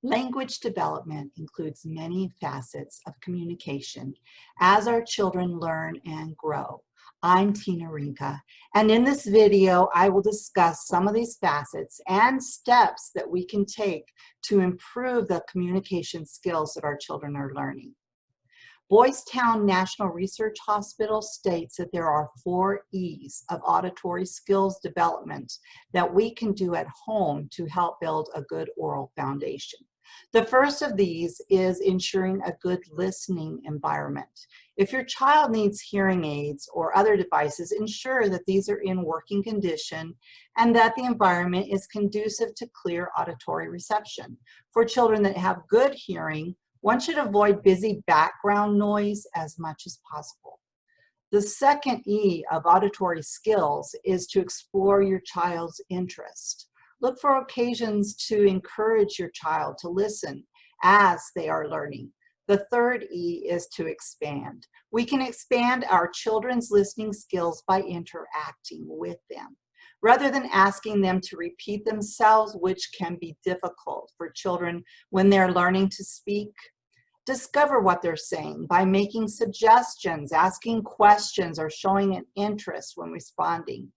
Language development includes many facets of communication as our children learn and grow. I'm Tina Rinka, and in this video, I will discuss some of these facets and steps that we can take to improve the communication skills that our children are learning. Boys Town National Research Hospital states that there are 4 E's of auditory skills development that we can do at home to help build a good oral foundation. The first of these is ensuring a good listening environment. If your child needs hearing aids or other devices, ensure that these are in working condition and that the environment is conducive to clear auditory reception. For children that have good hearing, one should avoid busy background noise as much as possible. The second E of auditory skills is to explore your child's interest. Look for occasions to encourage your child to listen as they are learning. The third E is to expand. We can expand our children's listening skills by interacting with them. Rather than asking them to repeat themselves, which can be difficult for children when they're learning to speak, discover what they're saying by making suggestions, asking questions, or showing an interest when responding.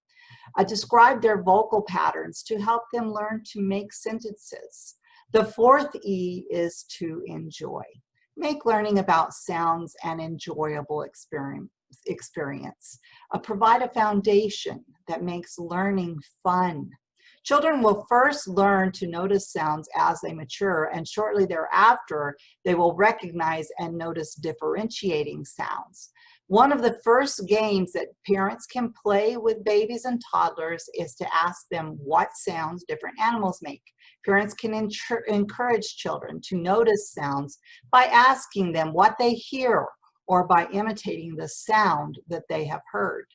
Describe their vocal patterns to help them learn to make sentences. The fourth E is to enjoy. Make learning about sounds an enjoyable experience. Provide a foundation that makes learning fun. Children will first learn to notice sounds as they mature, and shortly thereafter, they will recognize and notice differentiating sounds. One of the first games that parents can play with babies and toddlers is to ask them what sounds different animals make. Parents can encourage children to notice sounds by asking them what they hear or by imitating the sound that they have heard.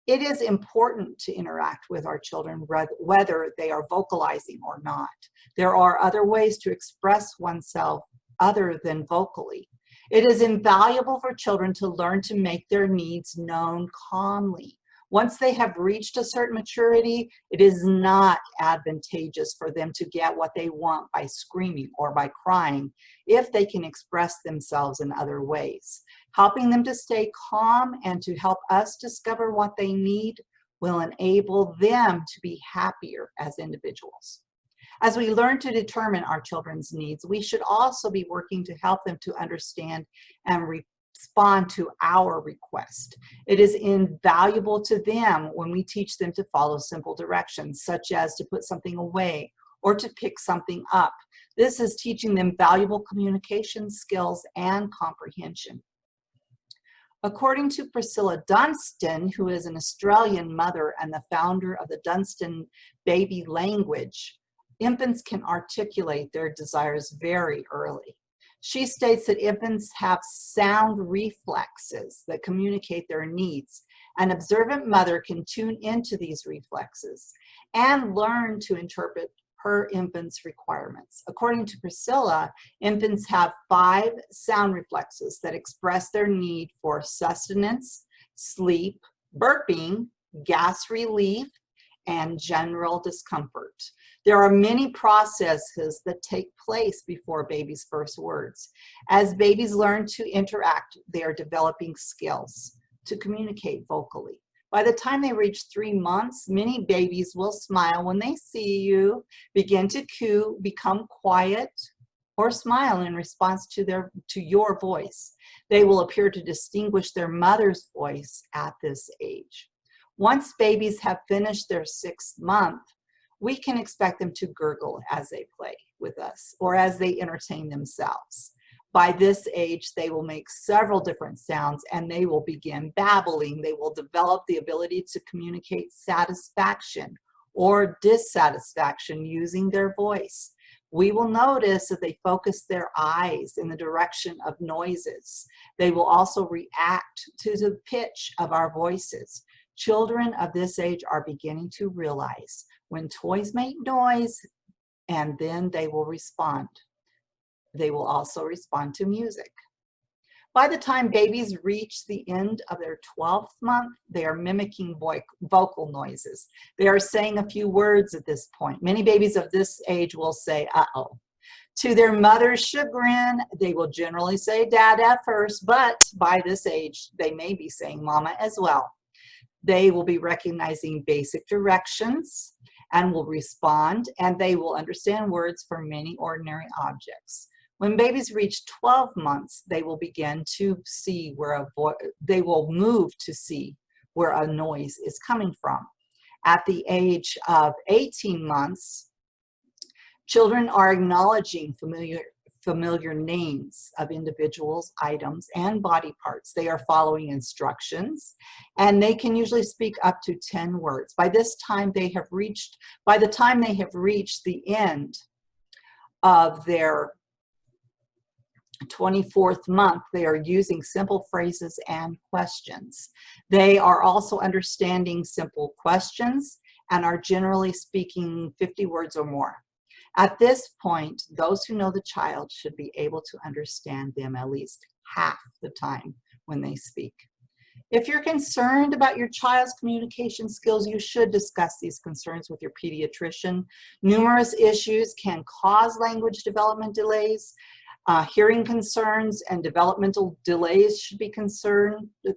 It is important to interact with our children whether they are vocalizing or not. There are other ways to express oneself other than vocally. It is invaluable for children to learn to make their needs known calmly. Once they have reached a certain maturity, it is not advantageous for them to get what they want by screaming or by crying if they can express themselves in other ways. Helping them to stay calm and to help us discover what they need will enable them to be happier as individuals. As we learn to determine our children's needs, we should also be working to help them to understand and respond to our request. It is invaluable to them when we teach them to follow simple directions, such as to put something away or to pick something up. This is teaching them valuable communication skills and comprehension. According to Priscilla Dunstan, who is an Australian mother and the founder of the Dunstan Baby Language, infants can articulate their desires very early. She states that infants have sound reflexes that communicate their needs. An observant mother can tune into these reflexes and learn to interpret her infant's requirements. According to Priscilla, infants have 5 sound reflexes that express their need for sustenance, sleep, burping, gas relief, and general discomfort. There are many processes that take place before babies' first words. As babies learn to interact, they are developing skills to communicate vocally. By the time they reach 3 months, many babies will smile when they see you, begin to coo, become quiet, or smile in response to your voice. They will appear to distinguish their mother's voice at this age. Once babies have finished their 6th month, we can expect them to gurgle as they play with us or as they entertain themselves. By this age, they will make several different sounds and they will begin babbling. They will develop the ability to communicate satisfaction or dissatisfaction using their voice. We will notice that they focus their eyes in the direction of noises. They will also react to the pitch of our voices. Children of this age are beginning to realize when toys make noise, and then they will respond. They will also respond to music. By the time babies reach the end of their 12th month, they are mimicking vocal noises. They are saying a few words at this point. Many babies of this age will say, uh-oh. To their mother's chagrin, they will generally say dada first, but by this age, they may be saying mama as well. They will be recognizing basic directions and will respond, and they will understand words for many ordinary objects. When babies reach 12 months, they will begin to see they will move to see where a noise is coming from. At the age of 18 months, children are acknowledging familiar names of individuals, items, and body parts. They are following instructions, and they can usually speak up to 10 words. By the time they have reached the end of their 24th month, they are using simple phrases and questions. They are also understanding simple questions and are generally speaking 50 words or more. At this point, those who know the child should be able to understand them at least half the time when they speak. If you're concerned about your child's communication skills, you should discuss these concerns with your pediatrician. Numerous issues can cause language development delays. Hearing concerns and developmental delays should be considered. The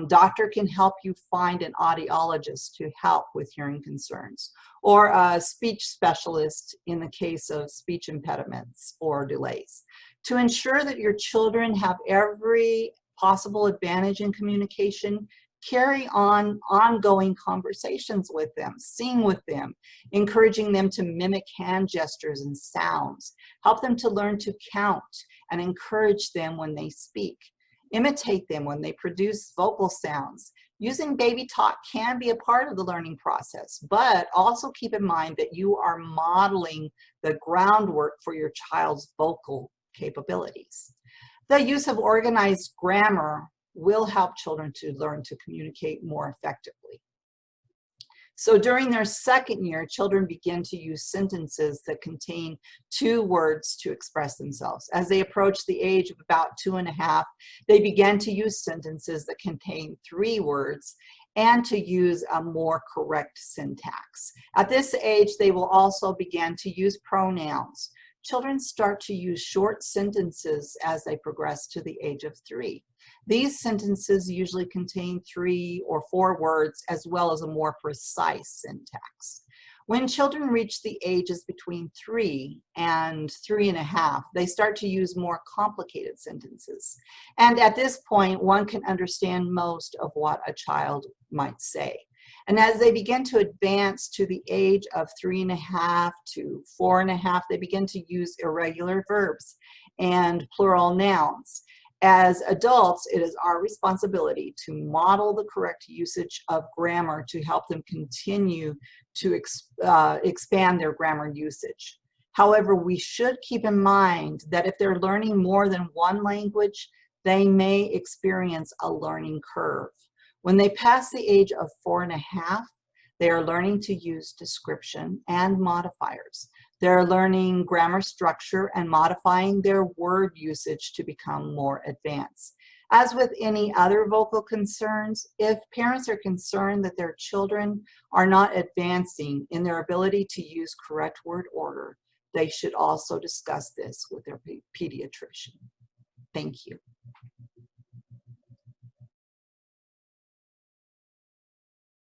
doctor can help you find an audiologist to help with hearing concerns, or a speech specialist in the case of speech impediments or delays. To ensure that your children have every possible advantage in communication, carry on ongoing conversations with them, sing with them, encouraging them to mimic hand gestures and sounds, help them to learn to count, and encourage them when they speak. Imitate them when they produce vocal sounds. Using baby talk can be a part of the learning process, but also keep in mind that you are modeling the groundwork for your child's vocal capabilities. The use of organized grammar will help children to learn to communicate more effectively. So during their second year, children begin to use sentences that contain 2 words to express themselves. As they approach the age of about 2.5, they begin to use sentences that contain 3 words and to use a more correct syntax. At this age, they will also begin to use pronouns. Children start to use short sentences as they progress to the age of 3. These sentences usually contain 3 or 4 words, as well as a more precise syntax. When children reach the ages between 3 and 3.5, they start to use more complicated sentences. And at this point, one can understand most of what a child might say. And as they begin to advance to the age of 3.5 to 4.5, they begin to use irregular verbs and plural nouns. As adults, it is our responsibility to model the correct usage of grammar to help them continue to expand their grammar usage. However, we should keep in mind that if they're learning more than one language, they may experience a learning curve. When they pass the age of 4.5, they are learning to use description and modifiers. They're learning grammar structure and modifying their word usage to become more advanced. As with any other vocal concerns, if parents are concerned that their children are not advancing in their ability to use correct word order, they should also discuss this with their pediatrician. Thank you.